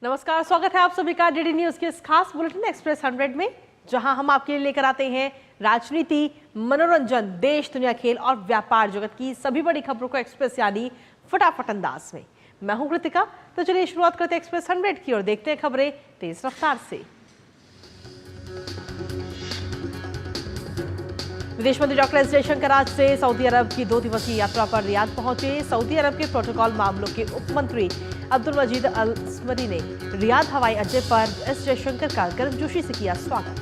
नमस्कार, स्वागत है आप सभी का डीडी न्यूज के इस खास बुलेटिन एक्सप्रेस 100 में, जहां हम आपके लिए लेकर आते हैं राजनीति, मनोरंजन, देश, दुनिया, खेल और व्यापार जगत की सभी बड़ी खबरों को एक्सप्रेस यानी फटाफट अंदाज में। मैं हूं कृतिका, तो चलिए शुरुआत करते हैं एक्सप्रेस 100 की और देखते हैं खबरें तेज रफ्तार से। विदेश मंत्री डॉक्टर एस जयशंकर आज से सऊदी अरब की 2 दिवसीय यात्रा पर रियाद पहुंचे। सऊदी अरब के प्रोटोकॉल मामलों के उप मंत्री अब्दुल मजीद अल स्मरी ने रियाद हवाई अड्डे पर एस जयशंकर का गर्मजोशी से किया स्वागत।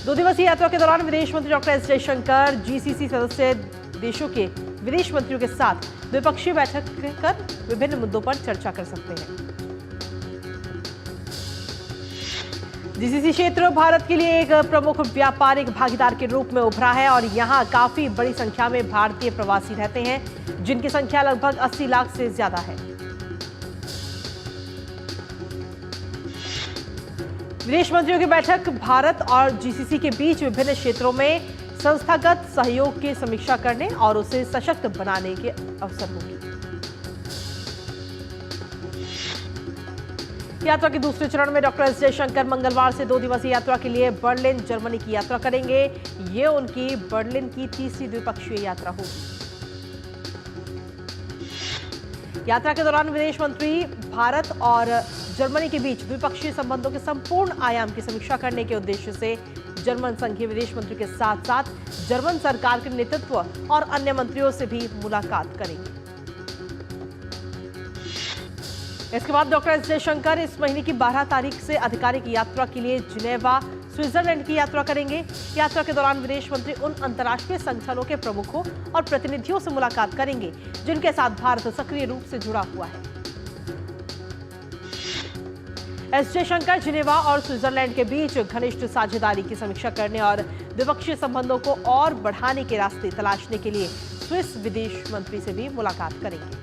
2 दिवसीय यात्रा के दौरान विदेश मंत्री डॉक्टर एस जयशंकर जीसीसी सदस्य देशों के विदेश मंत्रियों के साथ द्विपक्षीय बैठक कर विभिन्न मुद्दों पर चर्चा कर सकते हैं। जीसीसी क्षेत्र भारत के लिए एक प्रमुख व्यापारिक भागीदार के रूप में उभरा है और यहां काफी बड़ी संख्या में भारतीय प्रवासी रहते हैं, जिनकी संख्या लगभग 80 लाख से ज्यादा है। विदेश मंत्रियों की बैठक भारत और जीसीसी के बीच विभिन्न क्षेत्रों में संस्थागत सहयोग की समीक्षा करने और उसे सशक्त बनाने के अवसर होगी। यात्रा के दूसरे चरण में डॉक्टर एस जयशंकर मंगलवार से 2 दिवसीय यात्रा के लिए बर्लिन, जर्मनी की यात्रा करेंगे। ये उनकी बर्लिन की तीसरी द्विपक्षीय यात्रा होगी। यात्रा के दौरान विदेश मंत्री भारत और जर्मनी के बीच द्विपक्षीय संबंधों के संपूर्ण आयाम की समीक्षा करने के उद्देश्य से जर्मन संघीय विदेश मंत्री के साथ साथ जर्मन सरकार के नेतृत्व और अन्य मंत्रियों से भी मुलाकात करेंगे। इसके बाद डॉक्टर एस जयशंकर इस महीने की 12 तारीख से आधिकारिक यात्रा के लिए जिनेवा, स्विट्जरलैंड की यात्रा करेंगे। यात्रा के दौरान विदेश मंत्री उन अंतर्राष्ट्रीय संगठनों के प्रमुखों और प्रतिनिधियों से मुलाकात करेंगे जिनके साथ भारत सक्रिय रूप से जुड़ा हुआ है। एस जयशंकर जिनेवा और स्विट्जरलैंड के बीच घनिष्ठ साझेदारी की समीक्षा करने और द्विपक्षीय संबंधों को और बढ़ाने के रास्ते तलाशने के लिए स्विस विदेश मंत्री से भी मुलाकात करेंगे।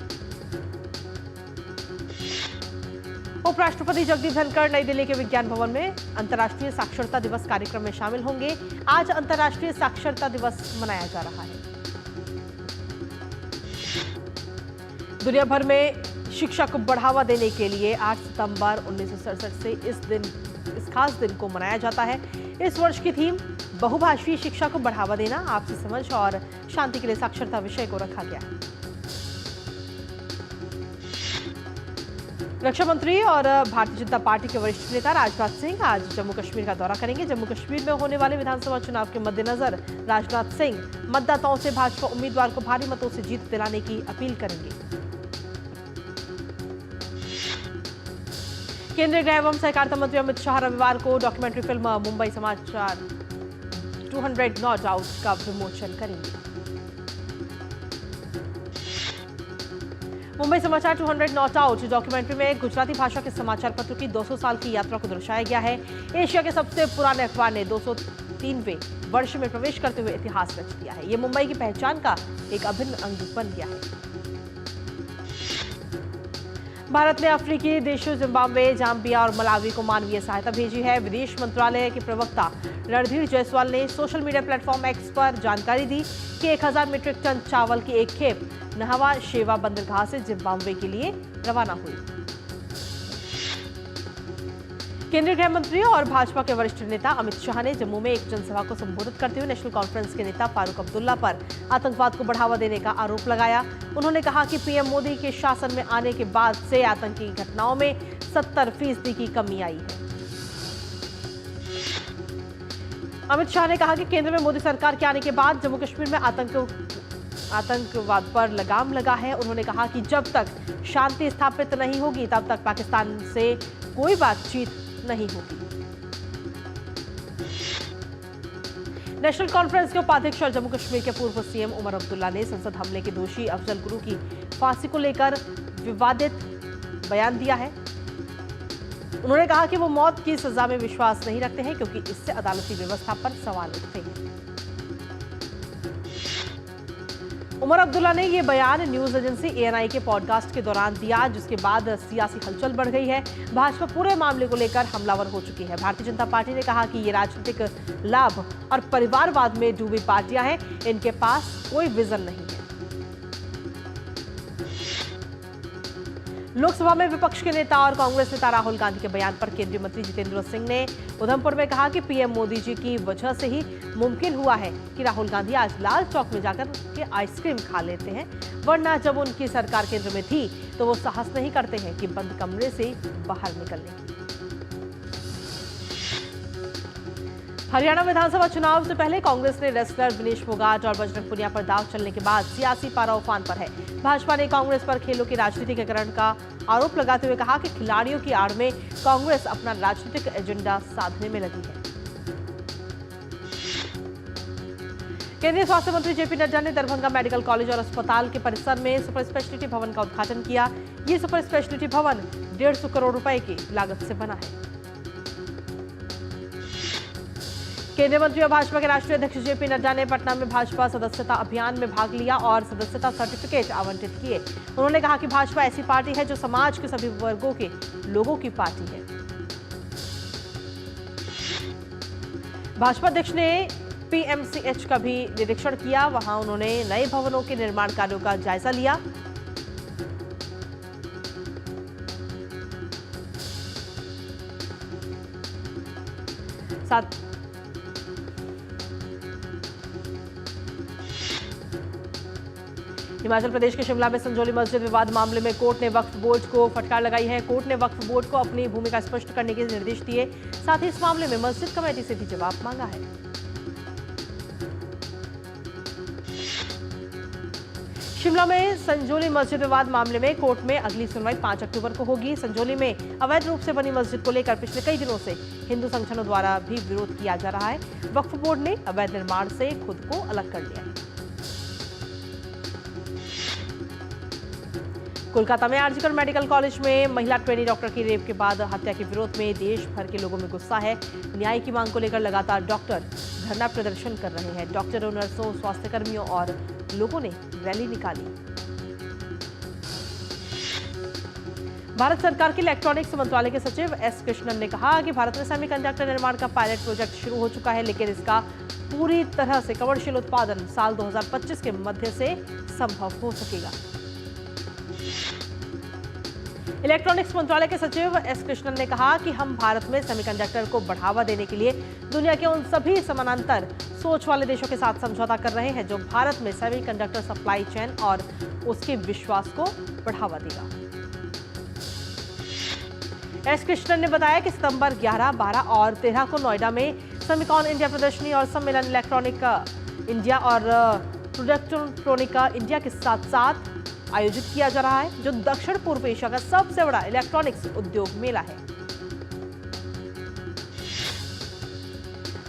उपराष्ट्रपति जगदीप धनखड़ नई दिल्ली के विज्ञान भवन में अंतर्राष्ट्रीय साक्षरता दिवस कार्यक्रम में शामिल होंगे। आज अंतर्राष्ट्रीय साक्षरता दिवस मनाया जा रहा है। दुनिया भर में शिक्षा को बढ़ावा देने के लिए 8 सितंबर 1967 से इस खास दिन को मनाया जाता है। इस वर्ष की थीम बहुभाषीय शिक्षा को बढ़ावा देना, आपसी समझ और शांति के लिए साक्षरता विषय को रखा गया है। रक्षा मंत्री और भारतीय जनता पार्टी के वरिष्ठ नेता राजनाथ सिंह आज जम्मू कश्मीर का दौरा करेंगे। जम्मू कश्मीर में होने वाले विधानसभा चुनाव के मद्देनजर राजनाथ सिंह मतदाताओं से भाजपा उम्मीदवार को भारी मतों से जीत दिलाने की अपील करेंगे। केंद्रीय गृह एवं सहकारिता मंत्री अमित शाह रविवार को डॉक्यूमेंट्री फिल्म मुंबई समाचार 200 नॉट आउट का विमोचन करेंगे। मुंबई समाचार 200 नॉट आउट डॉक्यूमेंट्री में गुजराती भाषा के समाचार पत्र की 200 साल की यात्रा को दर्शाया गया है। एशिया के सबसे पुराने अखबार ने 203वें वर्ष में प्रवेश करते हुए इतिहास रच दिया है। ये मुंबई की पहचान का एक अभिन्न अंग बन गया है। भारत ने अफ्रीकी देशों जिम्बाब्वे, जाम्बिया और मलावी को मानवीय सहायता भेजी है। विदेश मंत्रालय के प्रवक्ता रणधीर जायसवाल ने सोशल मीडिया प्लेटफॉर्म एक्स पर जानकारी दी कि 1000 मीट्रिक टन चावल की एक खेप नहवा शेवा बंदरगाह से जिम्बाब्वे के लिए रवाना हुई। केंद्रीय गृह मंत्री और भाजपा के वरिष्ठ नेता अमित शाह ने जम्मू में एक जनसभा को संबोधित करते हुए नेशनल कॉन्फ्रेंस के नेता फारूक अब्दुल्ला पर आतंकवाद को बढ़ावा देने का आरोप लगाया। उन्होंने कहा कि पीएम मोदी के शासन में आने के बाद से आतंकी घटनाओं में 70% की कमी आई है। अमित शाह ने कहा कि केंद्र में मोदी सरकार के आने के बाद जम्मू कश्मीर में आतंकवाद पर लगाम लगा है। उन्होंने कहा कि जब तक शांति स्थापित नहीं होगी तब तक पाकिस्तान से कोई बातचीत नहीं होगी। नेशनल कॉन्फ्रेंस के उपाध्यक्ष और जम्मू कश्मीर के पूर्व सीएम उमर अब्दुल्ला ने संसद हमले के दोषी अफजल गुरु की फांसी को लेकर विवादित बयान दिया है। उन्होंने कहा कि वो मौत की सजा में विश्वास नहीं रखते हैं क्योंकि इससे अदालती व्यवस्था पर सवाल उठते हैं। उमर अब्दुल्ला ने ये बयान न्यूज एजेंसी एएनआई के पॉडकास्ट के दौरान दिया, जिसके बाद सियासी हलचल बढ़ गई है। भाजपा पूरे मामले को लेकर हमलावर हो चुकी है। भारतीय जनता पार्टी ने कहा कि ये राजनीतिक लाभ और परिवारवाद में डूबी पार्टियां हैं, इनके पास कोई विजन नहीं है। लोकसभा में विपक्ष के नेता और कांग्रेस नेता राहुल गांधी के बयान पर केंद्रीय मंत्री जितेंद्र सिंह ने उधमपुर में कहा कि पीएम मोदी जी की वजह से ही मुमकिन हुआ है कि राहुल गांधी आज लाल चौक में जाकर के आइसक्रीम खा लेते हैं, वरना जब उनकी सरकार केंद्र में थी तो वो साहस नहीं करते हैं कि बंद कमरे से बाहर निकलने की। हरियाणा विधानसभा चुनाव से पहले कांग्रेस ने रेसलर विनेश फोगाट और बजरंग पुनिया पर दाव चलने के बाद सियासी पारा उफान पर है। भाजपा ने कांग्रेस पर खेलों की राजनीतिकरण का आरोप लगाते हुए कहा कि खिलाड़ियों की आड़ में कांग्रेस अपना राजनीतिक एजेंडा साधने में लगी है। केंद्रीय स्वास्थ्य मंत्री जेपी नड्डा ने दरभंगा मेडिकल कॉलेज और अस्पताल के परिसर में सुपर स्पेशलिटी भवन का उद्घाटन किया। ये सुपर स्पेशलिटी भवन 150 करोड़ रुपए की लागत से बना है। केंद्रीय मंत्री और भाजपा के राष्ट्रीय अध्यक्ष जेपी नड्डा ने पटना में भाजपा सदस्यता अभियान में भाग लिया और सदस्यता सर्टिफिकेट आवंटित किए। उन्होंने कहा कि भाजपा ऐसी पार्टी है जो समाज के सभी वर्गों के लोगों की पार्टी है। भाजपा अध्यक्ष ने पीएमसीएच का भी निरीक्षण किया। वहां उन्होंने नए भवनों के निर्माण कार्यों का जायजा लिया। साथ हिमाचल प्रदेश के शिमला में संजौली मस्जिद विवाद मामले में कोर्ट ने वक्फ बोर्ड को फटकार लगाई है। कोर्ट ने वक्फ बोर्ड को अपनी भूमिका स्पष्ट करने के निर्देश दिए। साथ ही इस मामले में मस्जिद कमेटी से भी जवाब मांगा है। शिमला में संजौली मस्जिद विवाद मामले में कोर्ट में अगली सुनवाई 5 अक्टूबर को होगी। संजौली में अवैध रूप से बनी मस्जिद को लेकर पिछले कई दिनों से हिंदू संगठनों द्वारा भी विरोध किया जा रहा है। वक्फ बोर्ड ने अवैध निर्माण से खुद को अलग कर लिया है। कोलकाता में आरजीकर मेडिकल कॉलेज में महिला ट्रेनी डॉक्टर की रेप के बाद हत्या के विरोध में देश भर के लोगों में गुस्सा है। न्याय की मांग को लेकर लगातार डॉक्टर धरना प्रदर्शन कर रहे हैं। डॉक्टरों, नर्सों, स्वास्थ्यकर्मियों और लोगों ने रैली निकाली। भारत सरकार के इलेक्ट्रॉनिक्स मंत्रालय के सचिव एस कृष्णन ने कहा कि भारत में सेमीकंडक्टर निर्माण का पायलट प्रोजेक्ट शुरू हो चुका है, लेकिन इसका पूरी तरह से कमर्शियल उत्पादन साल 2025 के मध्य से संभव हो सकेगा। इलेक्ट्रॉनिक्स मंत्रालय के सचिव एस कृष्णन ने कहा कि हम भारत में सेमीकंडक्टर को बढ़ावा देने के लिए दुनिया के उन सभी समानांतर सोच वाले देशों के साथ समझौता कर रहे हैं जो भारत में सेमीकंडक्टर सप्लाई चेन और उसके विश्वास को बढ़ावा देगा। एस कृष्णन ने बताया कि सितंबर 11, 12 और 13 को नोएडा में सेमिकॉन इंडिया प्रदर्शनी और सम्मेलन इलेक्ट्रॉनिक इंडिया और प्रोडक्ट्रॉनिका इंडिया के साथ साथ आयोजित किया जा रहा है, जो दक्षिण पूर्व एशिया का सबसे बड़ा इलेक्ट्रॉनिक्स उद्योग मेला है।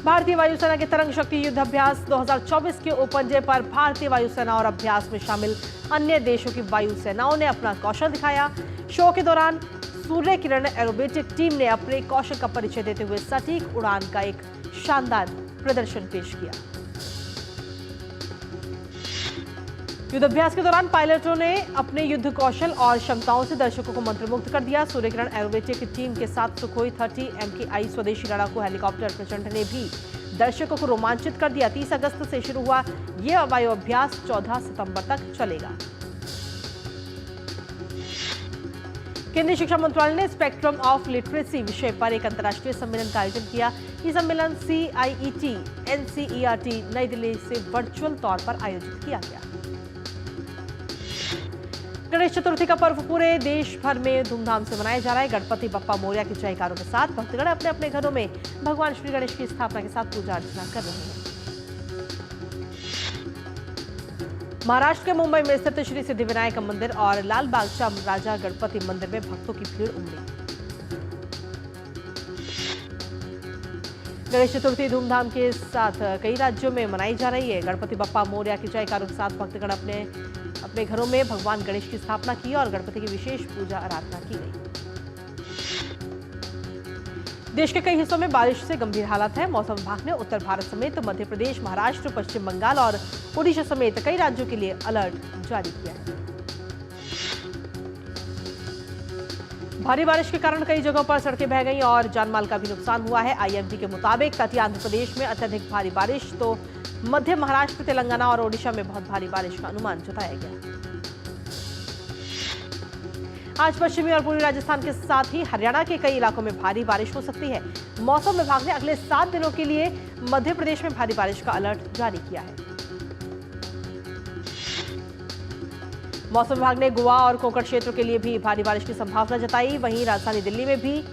भारतीय वायुसेना के तरंग शक्ति युद्ध अभ्यास 2024 के ओपन डे पर भारतीय वायुसेना और अभ्यास में शामिल अन्य देशों की वायुसेनाओं ने अपना कौशल दिखाया। शो के दौरान सूर्य किरण एरोबेटिक टीम ने अपने कौशल का परिचय देते हुए सटीक उड़ान का एक शानदार प्रदर्शन पेश किया। युद्धाभ्यास के दौरान पायलटों ने अपने युद्ध कौशल और क्षमताओं से दर्शकों को मंत्रमुग्ध कर दिया। सूर्य किरण एरोबेटिक टीम के साथ सुखोई 30 MKI स्वदेशी लड़ाकू हेलीकॉप्टर प्रचंड ने भी दर्शकों को रोमांचित कर दिया। 30 अगस्त से शुरू हुआ यह वायु अभ्यास 14 सितंबर तक चलेगा। केंद्रीय शिक्षा मंत्रालय ने स्पेक्ट्रम ऑफ लिटरेसी विषय पर एक अंतर्राष्ट्रीय सम्मेलन का आयोजन किया। ये सम्मेलन CIET NCERT नई दिल्ली से वर्चुअल तौर पर आयोजित किया गया। गणेश चतुर्थी का पर्व पूरे देश भर में धूमधाम से मनाया जा रहा है। गणपति बप्पा मोरया के जयकारों के साथ भक्तगण अपने अपने घरों में भगवान श्री गणेश की स्थापना के साथ पूजा अर्चना कर रहे हैं। महाराष्ट्र के मुंबई में स्थित श्री सिद्धिविनायक मंदिर और लाल बागचा राजा गणपति मंदिर में भक्तों की भीड़ उमड़ी। गणेश चतुर्थी धूमधाम के साथ कई राज्यों में मनाई जा रही है। गणपति बप्पा मोरया के जयकारों के साथ भक्तगण अपने घरों में भगवान गणेश की स्थापना की और गणपति की विशेष पूजा आराधना की गई। देश के कई हिस्सों में बारिश से गंभीर हालत है। मौसम विभाग ने उत्तर भारत समेत मध्य प्रदेश, महाराष्ट्र, पश्चिम बंगाल और ओडिशा समेत कई राज्यों के लिए अलर्ट जारी किया है। भारी बारिश के कारण कई जगहों पर सड़कें बह गई और जानमाल का भी नुकसान हुआ है। IMD के मुताबिक तटीय आंध्र प्रदेश में अत्यधिक भारी बारिश तो मध्य महाराष्ट्र, तेलंगाना और ओडिशा में बहुत भारी बारिश का अनुमान जताया गया। आज पश्चिमी और पूर्वी राजस्थान के साथ ही हरियाणा के कई इलाकों में भारी बारिश हो सकती है। मौसम विभाग ने अगले 7 दिनों के लिए मध्य प्रदेश में भारी बारिश का अलर्ट जारी किया है। मौसम विभाग ने गोवा और कोंकण क्षेत्र के लिए भी भारी बारिश की संभावना जताई। वहीं राजधानी दिल्ली में भी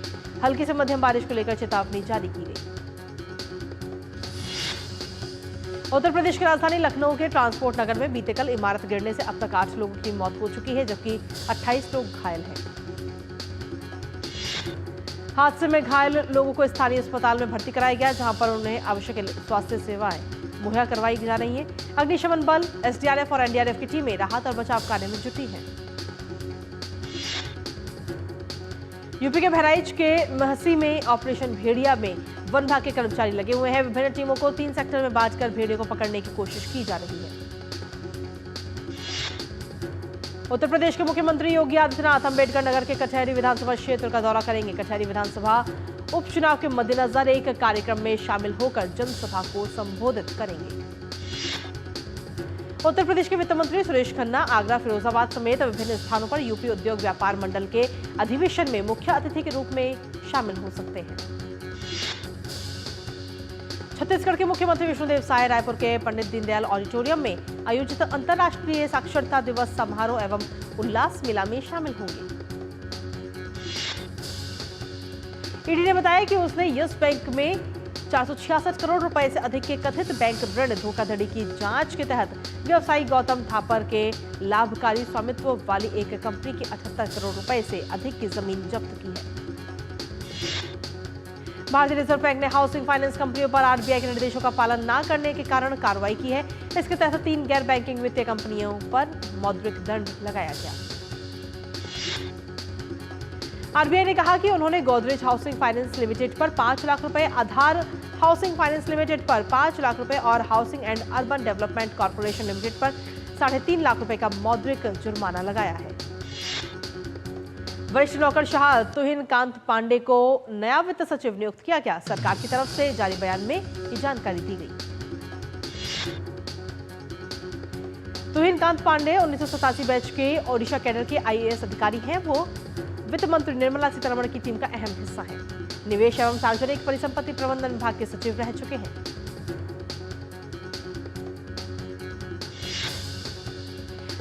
हल्की से मध्यम बारिश को लेकर चेतावनी जारी की गई। उत्तर प्रदेश की राजधानी लखनऊ के ट्रांसपोर्ट नगर में बीते कल इमारत गिरने से अब तक 8 लोगों की मौत हो चुकी है, जबकि 28 लोग घायल हैं। हादसे में घायल लोगों को स्थानीय अस्पताल में भर्ती कराया गया, जहां पर उन्हें आवश्यक स्वास्थ्य सेवाएं मुहैया करवाई जा रही हैं। अग्निशमन बल, एसडीआरएफ और एनडीआरएफ की टीमें राहत और बचाव कार्य में जुटी हैं। यूपी के बहराइच के महसी में ऑपरेशन भेड़िया में वन विभाग के कर्मचारी लगे हुए हैं। विभिन्न टीमों को 3 सेक्टर में बांटकर भेड़ियों को पकड़ने की कोशिश की जा रही है। उत्तर प्रदेश के मुख्यमंत्री योगी आदित्यनाथ अम्बेडकर नगर के कचहरी विधानसभा क्षेत्र का दौरा करेंगे। कचहरी विधानसभा उपचुनाव के मद्देनजर एक कार्यक्रम में शामिल होकर जनसभा को संबोधित करेंगे। उत्तर प्रदेश के वित्त मंत्री सुरेश खन्ना आगरा, फिरोजाबाद समेत विभिन्न स्थानों पर यूपी उद्योग व्यापार मंडल के अधिवेशन में मुख्य अतिथि के रूप में शामिल हो सकते हैं। छत्तीसगढ़ के मुख्यमंत्री विष्णुदेव साय रायपुर के पंडित दीनदयाल ऑडिटोरियम में आयोजित अंतर्राष्ट्रीय साक्षरता दिवस समारोह एवं उल्लास मेला में शामिल होंगे। ईडी ने बताया कि उसने यस बैंक में 466 करोड़ रुपए से अधिक के कथित बैंक ऋण धोखाधड़ी की जांच के तहत व्यवसायी गौतम थापर के लाभकारी स्वामित्व वाली एक कंपनी की 78 करोड़ रुपए से अधिक की जमीन जब्त की है। भारतीय रिजर्व बैंक ने हाउसिंग फाइनेंस कंपनियों पर आरबीआई के निर्देशों का पालन न करने के कारण कार्रवाई की है। इसके तहत 3 गैर बैंकिंग वित्तीय कंपनियों पर मौद्रिक दंड लगाया गया। आरबीआई ने कहा कि उन्होंने गोदरेज हाउसिंग फाइनेंस लिमिटेड पर 5 लाख रुपए, आधार हाउसिंग फाइनेंस लिमिटेड पर 5 लाख रुपए और housing and urban development corporation limited पर 3.5 लाख रुपए का मौद्रिक जुर्माना लगाया है। वरिष्ठ नौकरशाह तुहिन कांत पांडे को नया वित्त सचिव नियुक्त किया गया। सरकार की तरफ से जारी बयान में ये जानकारी दी गई। तुहिन कांत पांडे 1987 बैच के ओडिशा कैडर के आईएएस अधिकारी हैं। वो वित्त मंत्री निर्मला सीतारमण की टीम का अहम हिस्सा है। निवेश एवं सार्वजनिक परिसंपत्ति प्रबंधन विभाग के सचिव रह चुके हैं।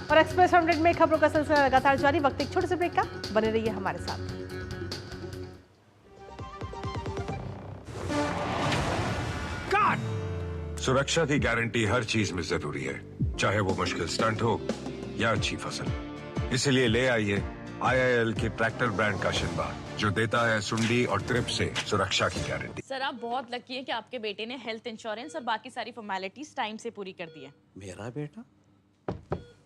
और एक्सप्रेस 100 में खबरों का सिलसिला लगातार जारी। वक्त एक छोटे से ब्रेक का, बने रहिए हमारे साथ। सुरक्षा की गारंटी हर चीज में जरूरी है, चाहे वो मुश्किल स्टंट हो या अच्छी फसल। इसलिए ले आइए IIL के ट्रैक्टर ब्रांड का शिनबार, जो देता है सुंडी और ट्रिप से सुरक्षा की गारंटी। सर, आप बहुत लकी हैं कि आपके बेटे ने हेल्थ इंश्योरेंस और बाकी सारी फॉर्मेलिटीज टाइम से पूरी कर दी है। मेरा बेटा?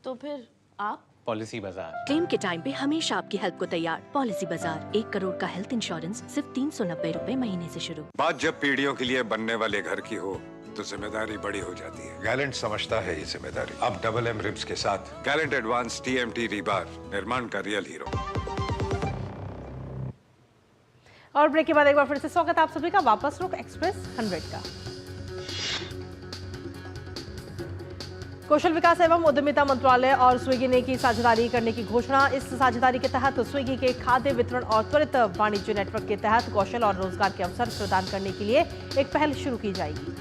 तो फिर आप? पॉलिसी बाजार। क्लेम के टाइम पे हमेशा आपकी हेल्प को तैयार। पॉलिसी बाजार, 1 करोड़ का हेल्थ इंश्योरेंस सिर्फ 390 रुपए महीने से शुरू। बात जब पीढ़ियों के लिए बनने वाले घर की हो तो जिम्मेदारी बड़ी हो जाती है। गैलेंट समझता है ये जिम्मेदारी। अब डबल M रिब्स के साथ गैलेंट एडवांस TMT रीबार, निर्माण का रियल हीरो। और ब्रेक के बाद एक बार फिर से स्वागत आप सभी का वापस रुक एक्सप्रेस 100 का। कौशल विकास एवं उद्यमिता मंत्रालय और स्विगी ने की साझेदारी करने की घोषणा। इस साझेदारी के तहत स्विगी के खाद्य वितरण और त्वरित वाणिज्य नेटवर्क के तहत कौशल और रोजगार के अवसर प्रदान करने के लिए एक पहल शुरू की जाएगी।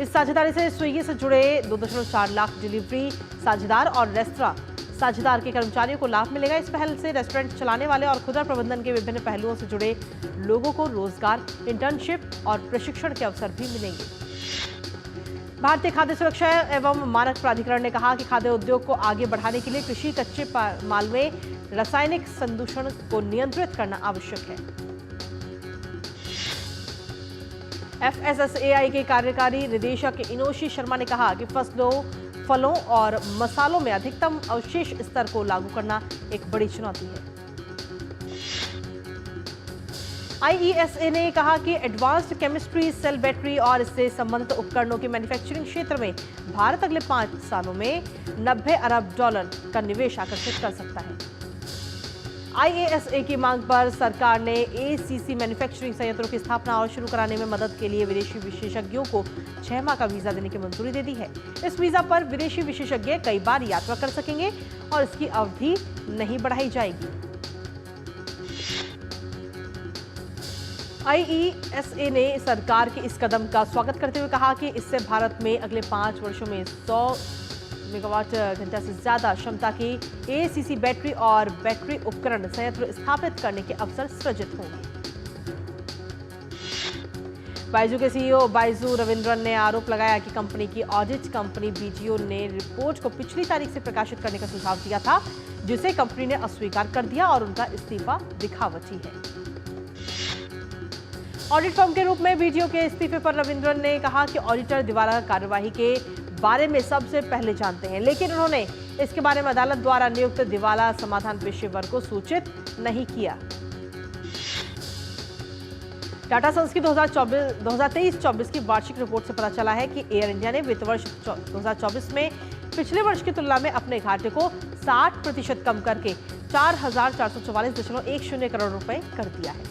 इस साझेदारी से स्विगी से जुड़े 2.4 लाख डिलीवरी साझेदार और रेस्तरां साझेदार के कर्मचारियों को लाभ मिलेगा। इस पहल से रेस्टोरेंट चलाने वाले और खुदरा प्रबंधन के विभिन्न पहलुओं से जुड़े लोगों को रोजगार, इंटर्नशिप और प्रशिक्षण के अवसर भी मिलेंगे। भारतीय खाद्य सुरक्षा एवं मानक प्राधिकरण ने कहा कि खाद्य उद्योग को आगे बढ़ाने के लिए कृषि कच्चे माल में रासायनिक संदूषण को नियंत्रित करना आवश्यक है। FSSAI के कार्यकारी निदेशक इनोशी शर्मा ने कहा कि फसलों, फलों और मसालों में अधिकतम अवशेष स्तर को लागू करना एक बड़ी चुनौती है। IESA ने कहा कि एडवांस्ड केमिस्ट्री, सेल बैटरी और इससे संबंधित उपकरणों के मैन्युफैक्चरिंग क्षेत्र में भारत अगले 5 सालों में $90 अरब का निवेश आकर्षित कर सकता है। IASA की मांग पर सरकार ने ACC मैन्युफैक्चरिंग संयंत्रों की स्थापना और शुरू कराने में मदद के लिए विदेशी विशेषज्ञों को 6 माह का वीजा देने की मंजूरी दे दी है। इस वीजा पर विदेशी विशेषज्ञ कई बार यात्रा कर सकेंगे और इसकी अवधि नहीं बढ़ाई जाएगी। IESA ने सरकार के इस कदम का स्वागत करते हुए कहा कि इससे भारत में अगले 5 वर्षों में 100 मेगावाट घंटा से ज्यादा क्षमता की ACC बैटरी और बैटरी उपकरण संयंत्र स्थापित करने के अवसर सृजित होंगे। बाइजू के CEO बाइजू रविंद्रन ने आरोप लगाया कि कंपनी की ऑडिट कंपनी BGO ने रिपोर्ट को पिछली तारीख से प्रकाशित करने का सुझाव दिया था, जिसे कंपनी ने अस्वीकार कर दिया और उनका इस्तीफा दिखावटी है। ऑडिट फर्म के रूप में BGO के इस्तीफे पर रविंद्रन ने कहा कि ऑडिटर दिवाला कार्यवाही के बारे में सबसे पहले जानते हैं, लेकिन उन्होंने इसके बारे में अदालत द्वारा नियुक्त दिवाला समाधान पेशेवर को सूचित नहीं किया। टाटा सन्स की 2023-24 की वार्षिक रिपोर्ट से पता चला है कि एयर इंडिया ने वित्त वर्ष 2024 में पिछले वर्ष की तुलना में अपने घाटे को 60% कम करके 4,444.10 करोड़ रुपए कर दिया है।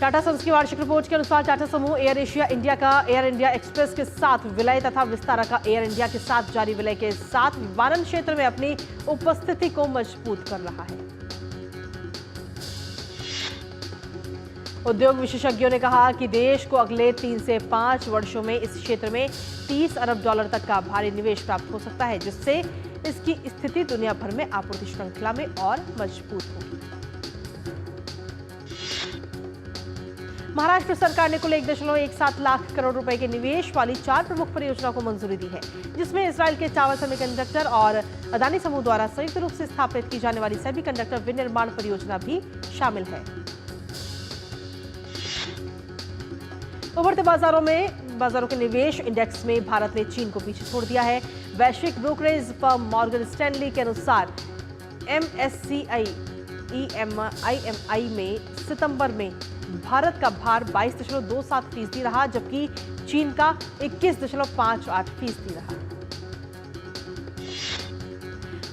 टाटा सन्स की वार्षिक रिपोर्ट के अनुसार टाटा समूह एयर एशिया इंडिया का एयर इंडिया एक्सप्रेस के साथ विलय तथा विस्तारा का एयर इंडिया के साथ जारी विलय के साथ विमानन क्षेत्र में अपनी उपस्थिति को मजबूत कर रहा है। उद्योग विशेषज्ञों ने कहा कि देश को अगले 3 से 5 वर्षों में इस क्षेत्र में $30 अरब तक का भारी निवेश प्राप्त हो सकता है, जिससे इसकी स्थिति दुनिया भर में आपूर्ति श्रृंखला में और मजबूत होगी। महाराष्ट्र सरकार ने कुल 1.17 लाख करोड़ रुपए के निवेश वाली 4 प्रमुख परियोजनाओं को मंजूरी दी है, जिसमें इसराइल के चावल सेमीकंडक्टर और अदानी समूह द्वारा संयुक्त रूप से स्थापित की जाने वाली सेमीकंडक्टर विनिर्माण परियोजना भी शामिल है। उभरते बाजारों के निवेश इंडेक्स में भारत ने चीन को पीछे छोड़ दिया है। वैश्विक ब्रोकरेज फर्म मॉर्गन स्टैनली के अनुसार MSCI EMI में सितंबर में भारत का भार 22.27% रहा, जबकि चीन का 21.58% रहा।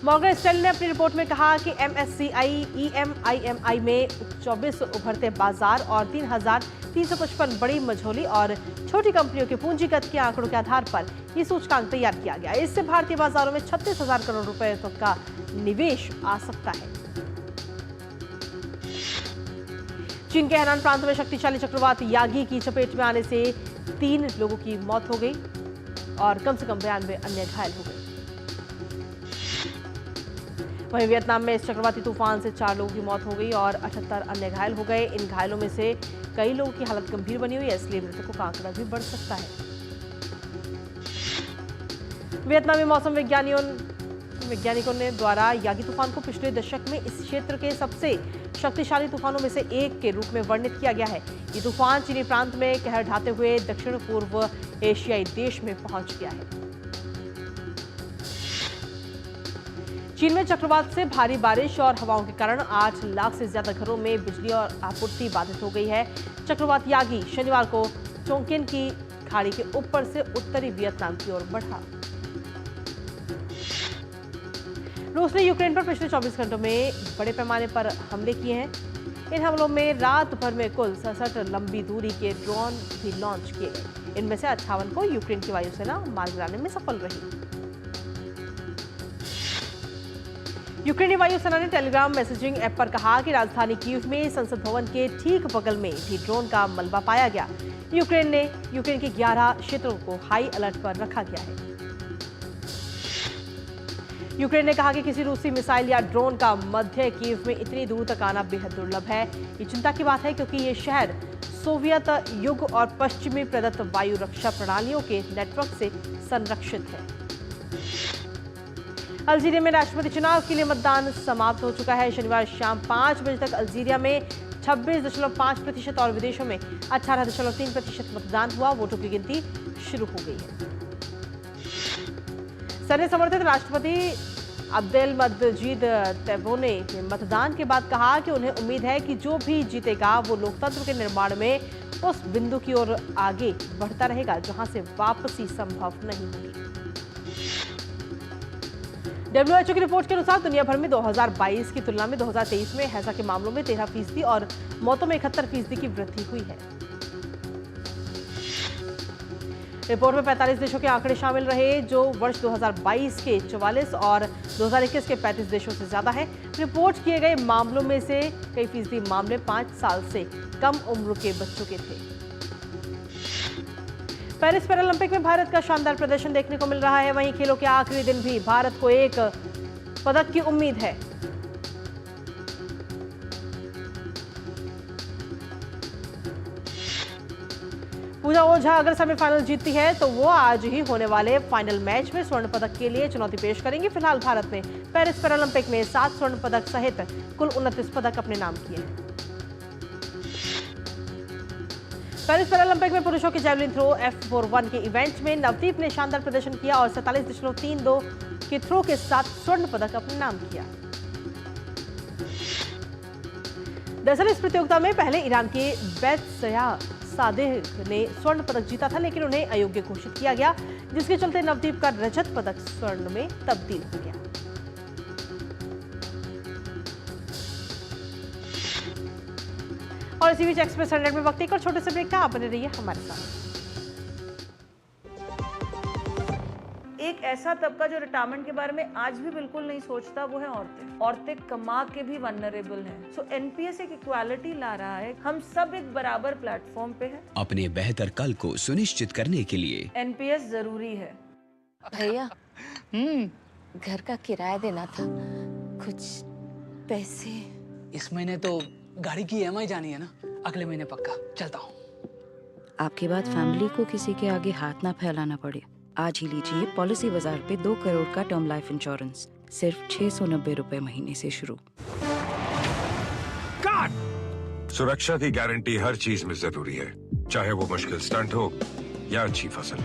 मॉर्गन स्टैनली ने अपनी रिपोर्ट में कहा कि MSCI EMI में 24 उभरते बाजार और 3,355 बड़ी मझोली और छोटी कंपनियों के पूंजीगत के आंकड़ों के आधार पर यह सूचकांक तैयार किया गया। इससे भारतीय बाजारों में 36,000 करोड़ रुपए तक का निवेश आ सकता है। चीन के हैनान प्रांत में शक्तिशाली चक्रवात यागी की चपेट में आने से 3 लोगों की मौत हो गई और कम से कम 92 अन्य घायल हो गए। वहीं वियतनाम में इस चक्रवाती तूफान से 4 लोगों की मौत हो गई और 78 अन्य घायल हो गए। इन घायलों में से कई लोगों की हालत गंभीर बनी हुई है, इसलिए मृतकों का आंकड़ा भी बढ़ सकता है। वियतनामी मौसम वैज्ञानिकों ने द्वारा यागी तूफान को पिछले दशक में इस क्षेत्र के सबसे शक्तिशाली तूफानों में से एक के रूप में वर्णित किया गया है। ये तूफान चीनी प्रांत में कहर ढाते हुए दक्षिण पूर्व एशियाई देश में पहुंच गया है। चीन में चक्रवात से भारी बारिश और हवाओं के कारण 8 लाख से ज्यादा घरों में बिजली और आपूर्ति बाधित हो गई है। चक्रवात यागी शनिवार को चोंकिन की खाड़ी के ऊपर से उत्तरी वियतनाम की ओर बढ़ा। रूस ने यूक्रेन पर पिछले 24 घंटों में बड़े पैमाने पर हमले किए हैं। इन हमलों में रात भर में कुल 67 लंबी दूरी के ड्रोन भी लॉन्च किए गए। इनमें से 58 को यूक्रेन की वायुसेना मार गिराने में सफल रही। यूक्रेनी वायुसेना ने टेलीग्राम मैसेजिंग ऐप पर कहा कि राजधानी कीव में संसद भवन के ठीक बगल में भी ड्रोन का मलबा पाया गया। यूक्रेन के 11 क्षेत्रों को हाई अलर्ट पर रखा गया है। यूक्रेन ने कहा कि किसी रूसी मिसाइल या ड्रोन का मध्य कीव में इतनी दूर तक आना बेहद दुर्लभ है। ये चिंता की बात है क्योंकि ये शहर सोवियत युग और पश्चिमी प्रदत्त वायु रक्षा प्रणालियों के नेटवर्क से संरक्षित है। अल्जीरिया में राष्ट्रपति चुनाव के लिए मतदान समाप्त हो चुका है। शनिवार शाम 5 बजे तक अल्जीरिया में 26.5% और विदेशों में 18.3% मतदान हुआ। वोटों की गिनती शुरू हो गई है। सैन्य समर्थित राष्ट्रपति अब्देलमजीद तेब्बोने ने मतदान के बाद कहा कि उन्हें उम्मीद है कि जो भी जीतेगा वो लोकतंत्र के निर्माण में उस बिंदु की ओर आगे बढ़ता रहेगा जहां से वापसी संभव नहीं होगी। WHO की रिपोर्ट के अनुसार दुनिया भर में 2022 की तुलना में 2023 में हैजा के मामलों में 13% और मौतों में 71% की वृद्धि हुई है। रिपोर्ट में 45 देशों के आंकड़े शामिल रहे जो वर्ष 2022 के 44 और 2021 के 35 देशों से ज्यादा है। रिपोर्ट किए गए मामलों में से कई फीसदी मामले 5 साल से कम उम्र के बच्चों के थे। पेरिस पैरालंपिक में भारत का शानदार प्रदर्शन देखने को मिल रहा है। वहीं खेलों के आखिरी दिन भी भारत को एक पदक की उम्मीद है। पूजा ओझा अगर सेमीफाइनल जीतती है तो वो आज ही होने वाले फाइनल मैच में स्वर्ण पदक के लिए चुनौती पेश करेंगी। फिलहाल भारत ने पेरिस पैरालंपिक में 7 स्वर्ण पदक सहित कुल 29 पदक अपने नाम किए हैं। पेरिस पैरालंपिक में पुरुषों के जैवलिन थ्रो F41 के इवेंट में नवदीप ने शानदार प्रदर्शन किया और 47.32 के थ्रो के साथ स्वर्ण पदक अपने नाम किया। दरअसल इस प्रतियोगिता में पहले ईरान के बैतसया सादेह ने स्वर्ण पदक जीता था, लेकिन उन्हें अयोग्य घोषित किया गया, जिसके चलते नवदीप का रजत पदक स्वर्ण में तब्दील हो गया। और इसी बीच एक्सप्रेस 100 में वक्त एक और छोटे से ब्रेक का, आप बने रहिए हमारे साथ। एक ऐसा तबका जो रिटायरमेंट के बारे में आज भी बिल्कुल नहीं सोचता, वो है औरतें। औरतें कमा के भी वनरेबल हैं। सो एनपीएस एक इक्वालिटी ला रहा है। हम सब एक बराबर प्लेटफॉर्म पे हैं। अपने बेहतर कल को सुनिश्चित करने के लिए एनपीएस जरूरी है। भैया घर का किराया देना था, कुछ पैसे। इस महीने तो गाड़ी की ईएमआई जानी है ना, अगले महीने पक्का चलता हूँ। आपके बाद फैमिली को किसी के आगे हाथ ना फैलाना पड़े। आज ही लीजिए पॉलिसी बाजार पे 2 करोड़ का टर्म लाइफ इंश्योरेंस, सिर्फ 690 रुपए महीने से शुरू। सुरक्षा की गारंटी हर चीज में जरूरी है, चाहे वो मुश्किल स्टंट हो या अच्छी फसल।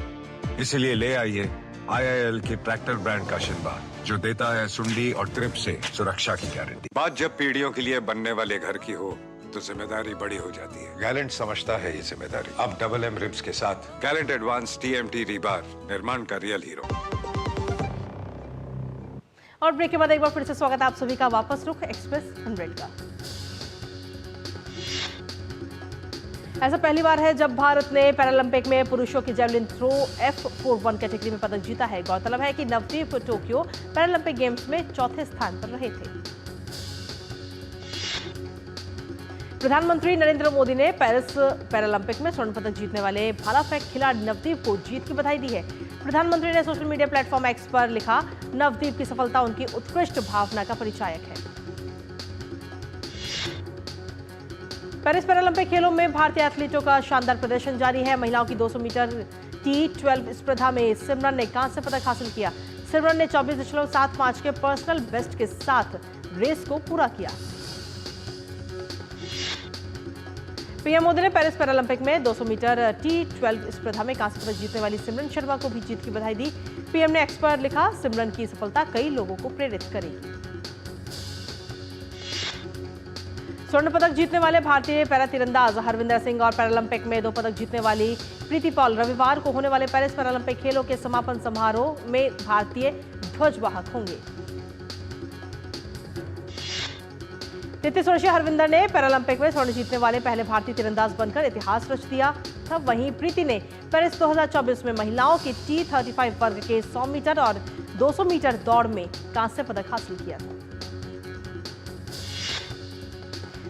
इसलिए ले आइए IIL के ट्रैक्टर ब्रांड का शिनबार, जो देता है सुंडी और ट्रिप से सुरक्षा की गारंटी। बात जब पीढ़ियों के लिए बनने वाले घर की हो तो जिम्मेदारी बड़ी हो जाती है। गैलेंट समझता है ये जिम्मेदारी। अब डबल M रिब्स के साथ गैलेंट एडवांस TMT रीबार, निर्माण का रियल हीरो। और ब्रेक के बाद एक बार फिर से स्वागत है आप सभी का। वापस रुख एक्सप्रेस 100 का। ऐसा पहली बार है जब भारत ने पैरालंपिक में पुरुषों की जैवलिन थ्रो F41 कैटेगरी में पदक जीता है। गौरतलब है कि नवदीप टोक्यो पैरालंपिक गेम्स में चौथे स्थान पर रहे थे। प्रधानमंत्री नरेंद्र मोदी ने पेरिस पैरालंपिक में स्वर्ण पदक जीतने वाले भाला फेंक खिलाड़ी नवदीप को जीत की बधाई दी है। प्रधानमंत्री ने सोशल मीडिया प्लेटफॉर्म X पर लिखा, नवदीप की सफलता उनकी उत्कृष्ट भावना का परिचायक है। पेरिस पैरालंपिक खेलों में भारतीय एथलीटों का शानदार प्रदर्शन जारी है। महिलाओं की 200 मीटर T12 स्पर्धा में सिमरन ने कांस्य पदक हासिल किया। सिमरन ने 24.75 के पर्सनल बेस्ट के साथ रेस को पूरा किया। पीएम मोदी ने पेरिस पैरालंपिक में 200 मीटर T12 स्पर्धा में कांस्य पदक जीतने वाली सिमरन शर्मा को भी जीत की बधाई दी। पीएम ने X पर लिखा, सिमरन की सफलता कई लोगों को प्रेरित करेगी। स्वर्ण पदक जीतने वाले भारतीय पैरा तीरंदाज हरविंदर सिंह और पैरालंपिक में 2 पदक जीतने वाली प्रीति पॉल रविवार को होने वाले पेरिस पैरालंपिक खेलों के समापन समारोह में भारतीय ध्वजवाहक होंगे। 33 वर्षीय हरविंदर ने पैरालंपिक में स्वर्ण जीतने वाले पहले भारतीय तीरंदाज बनकर इतिहास रच दिया था। वहीं प्रीति ने पेरिस 2024 में महिलाओं की T35 वर्ग के 100 मीटर और 200 मीटर दौड़ में कांस्य पदक हासिल किया था।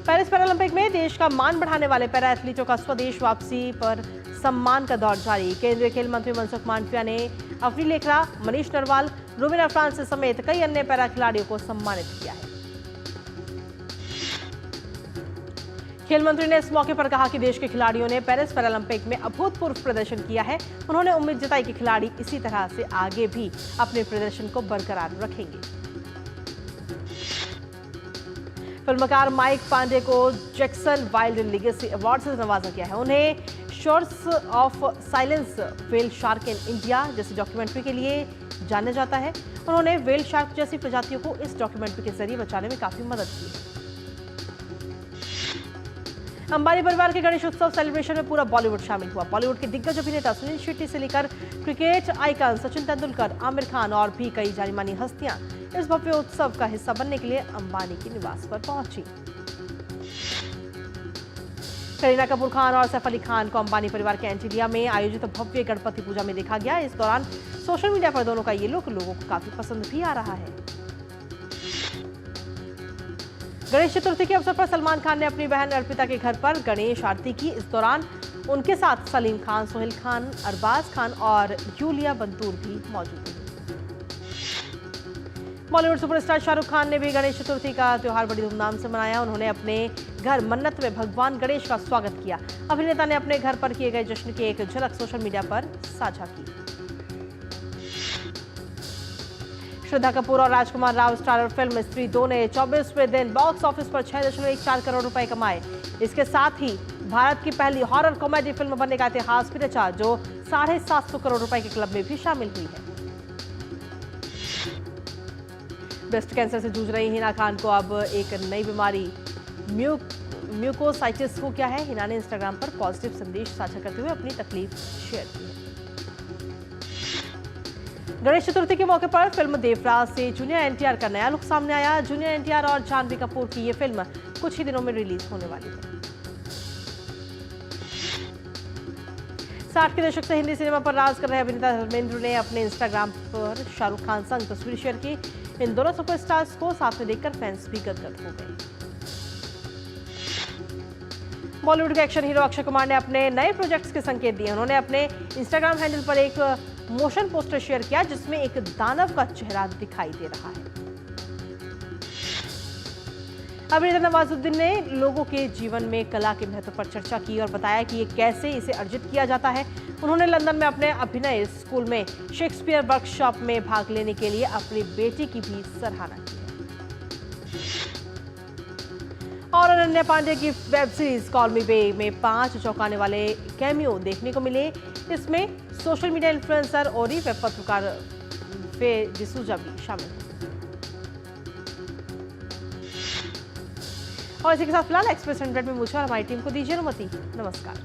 पेरिस पैरालंपिक में देश का मान बढ़ाने वाले पैरा एथलीटों का स्वदेश वापसी पर सम्मान का दौर जारी। केंद्रीय खेल मंत्री मनसुख मांडविया ने अफरी लेखरा, मनीष नरवाल, रुबीना फ्रांसिस समेत कई अन्य पैरा खिलाड़ियों को सम्मानित किया है। खेल मंत्री ने इस मौके पर कहा कि देश के खिलाड़ियों ने पेरिस पैरालंपिक में अभूतपूर्व प्रदर्शन किया है। उन्होंने उम्मीद जताई कि खिलाड़ी इसी तरह से आगे भी अपने प्रदर्शन को बरकरार रखेंगे। फिल्मकार माइक पांडे को जैक्सन वाइल्ड लीगेसी अवार्ड से नवाजा गया है। उन्हें shores of silence whale shark in India जैसी डॉक्यूमेंट्री के लिए जाना जाता है। उन्होंने व्हेल शार्क जैसी प्रजातियों को इस डॉक्यूमेंट्री के जरिए बचाने में काफी मदद की। अंबानी परिवार के गणेश उत्सव सेलिब्रेशन में पूरा बॉलीवुड शामिल हुआ। बॉलीवुड के दिग्गज अभिनेता सुनील शेट्टी से लेकर क्रिकेट आइकन सचिन तेंदुलकर, आमिर खान और भी कई जानी मानी हस्तियां इस भव्य उत्सव का हिस्सा बनने के लिए अंबानी के निवास पर पहुंची। करीना कपूर खान और सैफ अली खान को अंबानी परिवार के एंटीलिया में आयोजित भव्य गणपति पूजा में देखा गया। इस दौरान सोशल मीडिया पर दोनों का ये लुक लोगों को काफी पसंद भी आ रहा है। गणेश चतुर्थी के अवसर पर सलमान खान ने अपनी बहन अर्पिता के घर पर गणेश आरती की। इस दौरान उनके साथ सलीम खान, सोहेल खान, अरबाज खान और यूलिया बंतूर भी मौजूद थे। बॉलीवुड सुपरस्टार शाहरुख खान ने भी गणेश चतुर्थी का त्योहार बड़ी धूमधाम से मनाया। उन्होंने अपने घर मन्नत में भगवान गणेश का स्वागत किया। अभिनेता ने अपने घर पर किए गए जश्न की एक झलक सोशल मीडिया पर साझा की। श्रद्धा कपूर और राजकुमार राव स्टारर फिल्म स्त्री 2 ने 24वें दिन बॉक्स ऑफिस पर 6.14 करोड़ रुपए कमाए। इसके साथ ही भारत की पहली हॉरर कॉमेडी फिल्म बनने का इतिहास भी रचा, जो 750 करोड़ रुपए के क्लब में भी शामिल हुई है। ब्रेस्ट कैंसर से जूझ रही हिना खान को अब एक नई बीमारी म्यूकोसाइटिस हो गया है। हिना ने इंस्टाग्राम पर पॉजिटिव संदेश साझा करते हुए अपनी तकलीफ शेयर की है। गणेश चतुर्थी के मौके पर फिल्म देवराज से जूनियर एनटीआर का नया लुक सामने आया। जूनियर एनटीआर और जानवी कपूर की ये फिल्म कुछ ही दिनों में रिलीज होने वाली है। 60 के दशक से हिंदी सिनेमा पर राज कर रहे अभिनेता धर्मेंद्र ने अपने इंस्टाग्राम पर शाहरुख खान संग तस्वीर शेयर की। इन दोनों सुपरस्टार्स को साथ में देखकर फैंस भी गदगद हो गए। बॉलीवुड के एक्शन हीरो अक्षय कुमार ने अपने नए प्रोजेक्ट्स के संकेत दिए। उन्होंने अपने इंस्टाग्राम हैंडल पर एक मोशन पोस्टर शेयर किया, जिसमें एक दानव का चेहरा दिखाई दे रहा है। अभिनेता नवाजुद्दीन ने लोगों के जीवन में कला के महत्व पर चर्चा की और बताया कि ये कैसे इसे अर्जित किया जाता है। उन्होंने लंदन में अपने अभिनय स्कूल में शेक्सपियर वर्कशॉप में भाग लेने के लिए अपनी बेटी की भी सराहना की है। और अनन्या पांडे की वेब सीरीज कॉल मी बे में 5 चौंकाने वाले कैमियो देखने को मिले। इसमें सोशल मीडिया इन्फ्लुएंसर और वेब पत्रकार फे डिसूजा भी शामिल हैं। और इसी के साथ फिलहाल एक्सप्रेस 100 में मुझे और हमारी टीम को दीजिए अनुमति। नमस्कार।